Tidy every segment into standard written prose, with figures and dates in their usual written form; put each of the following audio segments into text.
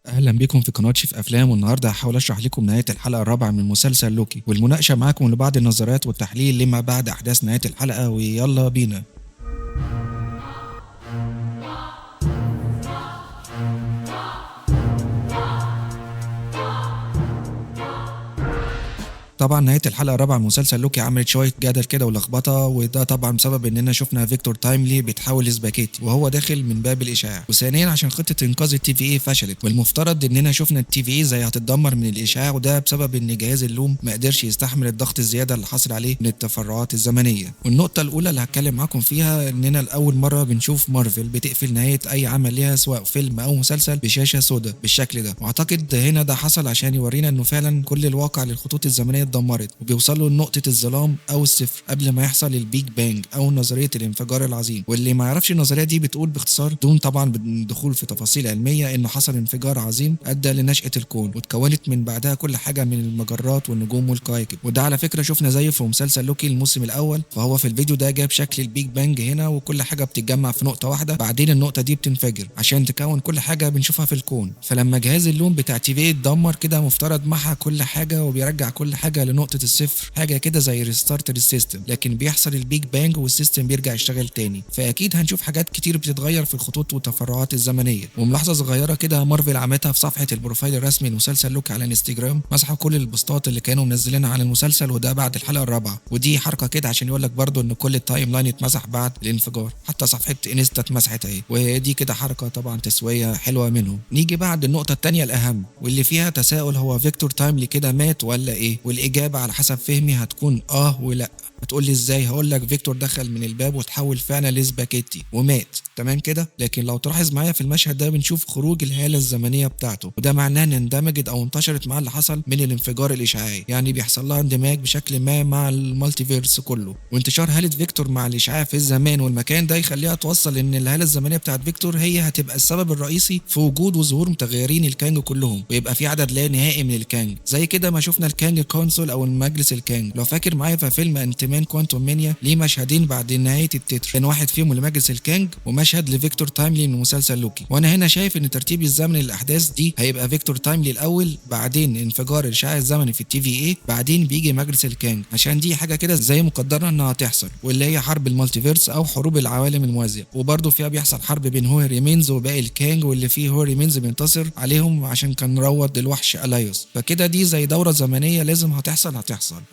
اهلا بكم في قناه شيف افلام، والنهارده هحاول اشرح لكم نهايه الحلقه الرابعه من مسلسل لوكي، والمناقشه معاكم لبعض النظريات والتحليل لما بعد احداث نهايه الحلقه. ويلا بينا. طبعا نهايه الحلقه الرابعه من مسلسل لوكي عملت شويه جدل كده ولخبطه، وده طبعا بسبب اننا شفنا فيكتور تايملي بيتحول لسباكيتي وهو داخل من باب الاشعاع، وثانيا عشان خطه انقاذ التي في اي فشلت، والمفترض اننا شفنا التي في اي زي هتتدمر من الاشعاع، وده بسبب ان جهاز اللوم ما قدرش يستحمل الضغط الزياده اللي حصل عليه من التفرعات الزمنيه. والنقطه الاولى اللي هتكلم معاكم فيها اننا لاول مره بنشوف مارفل بتقفل نهايه اي عمل ليها سواء فيلم او مسلسل بشاشه سوداء بالشكل ده، واعتقد هنا ده حصل عشان يورينا انه فعلا كل الواقع للخطوط الزمنيه اتدمرت وبيوصلوا لنقطة الظلام أو الصفر قبل ما يحصل البيج بانج أو نظرية الانفجار العظيم. واللي ما يعرفش النظرية دي بتقول باختصار دون طبعا الدخول في تفاصيل علمية إنه حصل انفجار عظيم أدى لنشأة الكون، واتكونت من بعدها كل حاجة من المجرات والنجوم والكواكب، وده على فكرة شفنا زيه في مسلسل لوكي الموسم الأول. فهو في الفيديو ده جاب شكل البيج بانج هنا، وكل حاجة بتتجمع في نقطة واحدة، بعدين النقطة دي بتنفجر عشان تكون كل حاجة بنشوفها في الكون. فلما جهاز اللوم بتاع تي في اتدمر كده مفترض محى كل حاجة وبيرجع كل حاجة لنقطة الصفر، حاجه كده زي ريستارت للسيستم، لكن بيحصل البيج بانج والسيستم بيرجع يشتغل تاني. فاكيد هنشوف حاجات كتير بتتغير في الخطوط والتفرعات الزمنيه. وملاحظه صغيره كده مارفل عملتها في صفحه البروفايل الرسمي لمسلسل لوكي على الانستجرام، مسحوا كل البوستات اللي كانوا منزلينها عن المسلسل، وده بعد الحلقه الرابعه، ودي حركه كده عشان يقول لك برضه ان كل التايم لاين اتمسح بعد الانفجار، حتى صفحه انستا اتمسحت اهي، ودي كده حركه طبعا تسويه حلوه منهم. نيجي بعد النقطه الثانيه الاهم واللي فيها تساؤل، هو فيكتور تايملي كده مات ولا ايه؟ والاجابه على حسب فهمي هتكون ولا. هتقول لي ازاي؟ هقول لك فيكتور دخل من الباب وتحول فعلا لسباكيتي ومات، تمام كده. لكن لو تلاحظ معايا في المشهد ده بنشوف خروج الهاله الزمنيه بتاعته، وده معناه ان اندمجت او انتشرت مع اللي حصل من الانفجار الاشعاعي، يعني بيحصل لها اندماج بشكل ما مع المالتيفيرس كله. وانتشار هاله فيكتور مع الاشعاع في الزمان والمكان ده يخليها توصل ان الهاله الزمنيه بتاعت فيكتور هي هتبقى السبب الرئيسي في وجود وظهور متغيرين الكانج كلهم، ويبقى في عدد لا نهائي من الكانج، زي كده ما شفنا الكانج كونسول او المجلس الكانج. لو فاكر معايا في فيلم مان كوانتوم مانيا ليه مشهدين بعد نهايه التتر، كان واحد فيهم لمجلس الكانج ومشهد لفيكتور تايملي من مسلسل لوكي. وانا هنا شايف ان ترتيب الزمني للاحداث دي هيبقى فيكتور تايملي الاول، بعدين انفجار الاشعاع الزمني في التي في اي، بعدين بيجي مجلس الكانج، عشان دي حاجه كده زي مقدره انها تحصل، واللي هي حرب المالتيفيرس او حروب العوالم الموازيه. وبرده فيها بيحصل حرب بين هو ريمينز وباقي الكانج، واللي فيه هو ريمينز بينتصر عليهم عشان كان روض الوحش الايوس. فكده دي زي دوره زمنيه لازم هتحصل.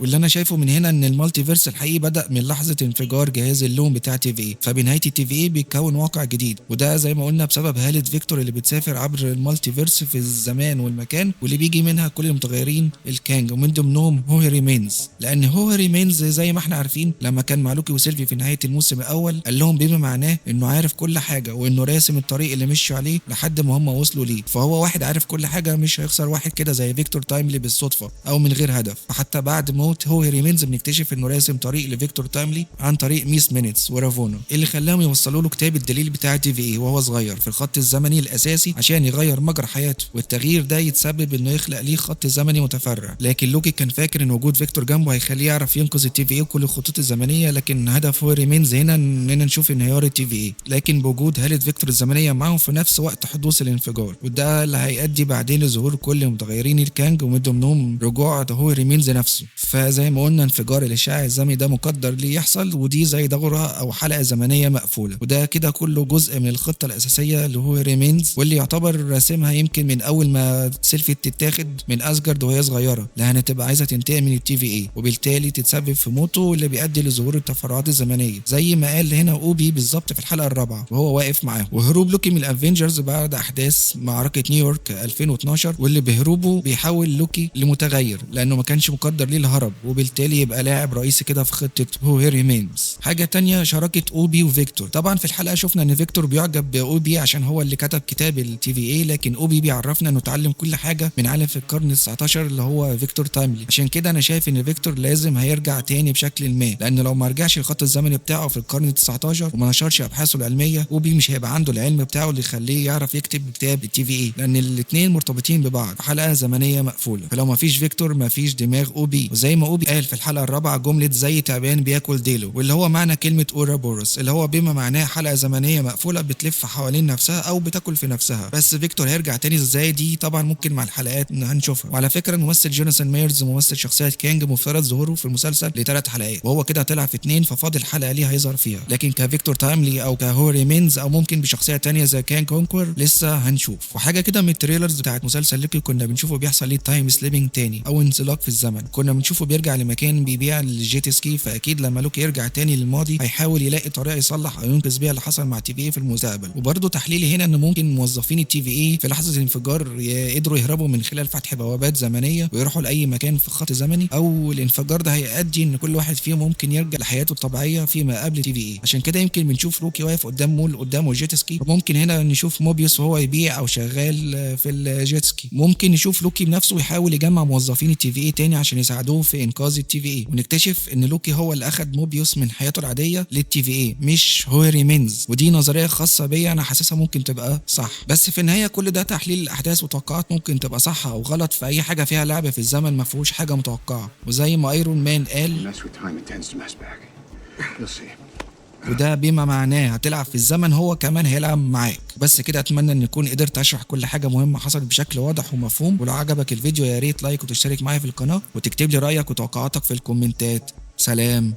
واللي انا شايفه من هنا ان المالتيفيرس الحقيقي بدا من لحظه انفجار جهاز اللوم بتاع تي في اي، فبنهايه التي في اي بيتكون واقع جديد، وده زي ما قلنا بسبب هاله فيكتور اللي بتسافر عبر المالتيفيرس في الزمان والمكان، واللي بيجي منها كل المتغيرين الكانج، ومن ضمنهم هو ريمينز. لان هو ريمينز زي ما احنا عارفين لما كان مع لوكي وسيلفي في نهايه الموسم الاول قال لهم بما معناه انه عارف كل حاجه، وانه راسم الطريق اللي مشوا عليه لحد ما هم وصلوا ليه. فهو واحد عارف كل حاجه، مش هيخسر واحد كده زي فيكتور تايملي بالصدفه او من غير هدف. فحتى بعد موت هو ريمينز بنكتشف انه راسم طريق لفيكتور تايملي عن طريق ميس مينيتس ورافونا، اللي خلاهم يوصلوا له كتاب الدليل بتاع تي في اي وهو صغير في الخط الزمني الاساسي عشان يغير مجرى حياته، والتغيير ده يتسبب انه يخلق ليه خط زمني متفرع. لكن لوكي كان فاكر ان وجود فيكتور جنبه هيخليه يعرف ينقذ التي في اي وكل الخطوط الزمنيه، لكن هدف هو ريمينز هنا اننا نشوف انهيار التي في اي، لكن بوجود هاله فيكتور الزمنيه معاهم في نفس وقت حدوث الانفجار، وده اللي هيؤدي بعدين لظهور كل متغيرين الكانج، ومن ضمنهم رجوع هو ريمينز نفسه. فزي ما قلنا انفجار الاشعاع الزمني ده مقدر ليه يحصل، ودي زي دوره او حلقه زمنيه مقفوله، وده كده كله جزء من الخطه الاساسيه اللي هو ريمينز، واللي يعتبر راسمها يمكن من اول ما سيلفي تتاخد من اسجارد وهي صغيره، لانها تبقى عايزه تنتقم من التي في اي وبالتالي تتسبب في موته، واللي بيؤدي لظهور التفرعات الزمنيه زي ما قال هنا اوبي بالظبط في الحلقه الرابعه وهو واقف معاه. وهروب لوكي من الافنجرز بعد احداث معركه نيويورك 2012، واللي بهروبه بيحول لوكي لمتغير لانه ما كانش مقدر ليه الهرب، وبالتالي يبقى لاعب رئيسي كده في خطه هو ريمينز. حاجه تانية شراكه اوبي وفيكتور. طبعا في الحلقه شفنا ان فيكتور بيعجب باوبي عشان هو اللي كتب كتاب التي في اي، لكن اوبي بيعرفنا انه اتعلم كل حاجه من عالم في القرن ال19 اللي هو فيكتور تايملي. عشان كده انا شايف ان فيكتور لازم هيرجع تاني بشكل ما، لان لو ما رجعش الخط الزمني بتاعه في القرن ال19 وما نشرش ابحاثه العلميه، اوبي مش هيبقى عنده العلم بتاعه اللي يخليه يعرف يكتب كتاب التي في اي، لان الاثنين مرتبطين ببعض حلقه زمنيه مقفوله. فلو ما فيش فيكتور ما فيش دماغ اوبي، وزي ما اوبي قال في الحلقه الرابعه جمله زي تعبان بياكل ديله، واللي هو معنى كلمة اوروبوروس اللي هو بما معناه حلقة زمنية مقفولة بتلف حوالين نفسها او بتاكل في نفسها. بس فيكتور هيرجع تاني ازاي دي طبعا ممكن مع الحلقات هنشوفها. وعلى فكرة الممثل جوناثان مايرز ممثل شخصية كانج مفترض ظهوره في المسلسل ل3 حلقات، وهو كده طلع في 2، ففاضل حلقة ليه هيظهر فيها، لكن كفيكتور تايملي او كهوري مينز او ممكن بشخصية تانية زي كان كونكور لسه هنشوف. وحاجة كده من التريلرز بتاعت مسلسل لوكي كنا بنشوفه بيحصل ليه تايم سليبنج تاني او انزلاق في الزمن، كنا بنشوفه بيرجع لمكان بيبيع الجيت سكي، فاكيد لما لوكي يرجع تاني للماضي هيحاول يلاقي طريقة يصلح او ينقذ بيها اللي حصل مع تي في اي في المستقبل. وبرده تحليلي هنا ان ممكن موظفين التي في اي في لحظة الانفجار يقدروا يهربوا من خلال فتح بوابات زمنية ويروحوا لاي مكان في خط زمني، او الانفجار ده هيؤدي ان كل واحد فيهم ممكن يرجع لحياته الطبيعية فيما قبل تي في اي. عشان كده يمكن بنشوف لوكي واقف قدام مول قدامه جيت سكي، وممكن هنا نشوف موبيوس وهو يبيع او شغال في الجيت سكي. ممكن نشوف لوكي بنفسه يحاول يجمع موظفين التي في اي تاني عشان يساعدوه في انقاذ التي في اي، ونكتشف ان لوكي هو اللي اخد موبيوس من حياته العاديه للتي في اي مش هوري مينز. ودي نظريه خاصه بيا انا حاسسها ممكن تبقى صح، بس في النهايه كل ده تحليل الاحداث وتوقعات ممكن تبقى صح او غلط، في اي حاجه فيها لعب في الزمن ما فيهوش حاجه متوقعه. وزي ما ايرون مان قال وده بما معناه هتلعب في الزمن، هو كمان هيلعب معاك. بس كده اتمنى ان اكون قدرت اشرح كل حاجه مهمه حصلت بشكل واضح ومفهوم. ولو عجبك الفيديو يا ريت لايك وتشترك معايا في القناه وتكتب لي رايك وتوقعاتك في الكومنتات. سلام.